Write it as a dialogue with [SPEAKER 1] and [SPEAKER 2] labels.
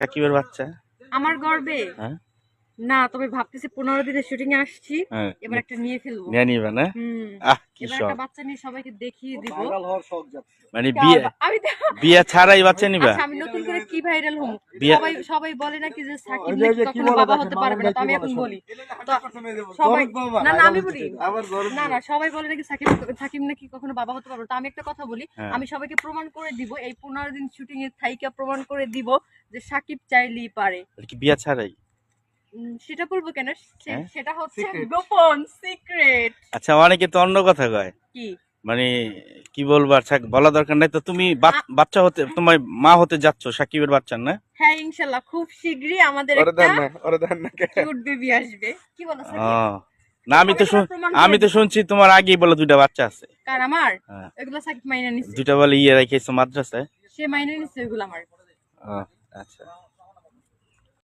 [SPEAKER 1] সাকিবের বাচ্চা?
[SPEAKER 2] আমার গর্বে
[SPEAKER 1] হ্যাঁ
[SPEAKER 2] না, তবে ভাবতেছি 15 দিনের শুটিং এ আসছি,
[SPEAKER 1] হ্যাঁ,
[SPEAKER 2] এবার একটা নিয়ে ফেলবো।
[SPEAKER 1] নিয়ে নিবে না? কি
[SPEAKER 2] এবার
[SPEAKER 1] শখ!
[SPEAKER 2] একটা বাচ্চা নিয়ে সবাইকে দেখিয়ে দিব।
[SPEAKER 1] মানে বিয়ে
[SPEAKER 2] আমি
[SPEAKER 1] বিয়ে ছাড়াই বাচ্চা নিবা?
[SPEAKER 2] আচ্ছা, আমি নতুন করে কি ভাইরাল হবো?
[SPEAKER 1] বিয়ে
[SPEAKER 2] সবাই সবাই বলে নাকি যে সাকিব নাকি কখনো বাবা হতে পারবে না, তো আমি এখন বলি তো সবাই, না না আমি বলি, না না সবাই বলে নাকি সাকিব সাকিব নাকি কখনো বাবা হতে পারবে না, তো আমি একটা কথা বলি,
[SPEAKER 1] হ্যাঁ।
[SPEAKER 2] আমি সবাইকে প্রমাণ করে দিব, এই 15 দিন শুটিং এর থাইকা প্রমাণ করে দিব যে সাকিব চাইলেই পারে।
[SPEAKER 1] কি বিয়ে ছাড়াই?
[SPEAKER 2] সেটা বলবো কেন?
[SPEAKER 1] হ্যাঁ?
[SPEAKER 2] সেটা হচ্ছে গোপন সিক্রেট।
[SPEAKER 1] আচ্ছা, অনেকে তো অন্য কথা কয়,
[SPEAKER 2] কি
[SPEAKER 1] মানে কি বলবো, আচ্ছা বলা দরকার নাই। তো তুমি বাচ্চা হতে, তোমার মা হতে যাচ্ছ সাকিবের বাচ্চা না?
[SPEAKER 2] হ্যাঁ ইনশাআল্লাহ খুব শীঘ্রই আমাদের একটা কিউট বেবি আসবে। কি বলো সাকিব?
[SPEAKER 1] না, আমি তো শুনছি তোমার আগেই বলে দুইটা বাচ্চা আছে।
[SPEAKER 2] কার? আমার?
[SPEAKER 1] হ্যাঁ।
[SPEAKER 2] এগুলো সাকিব মাইনা নিছে।
[SPEAKER 1] দুইটা বলে ইয়ে রেখেছো মাদ্রাসায়।
[SPEAKER 2] সে মাইনা নিছে এগুলো আমার।
[SPEAKER 1] আচ্ছা।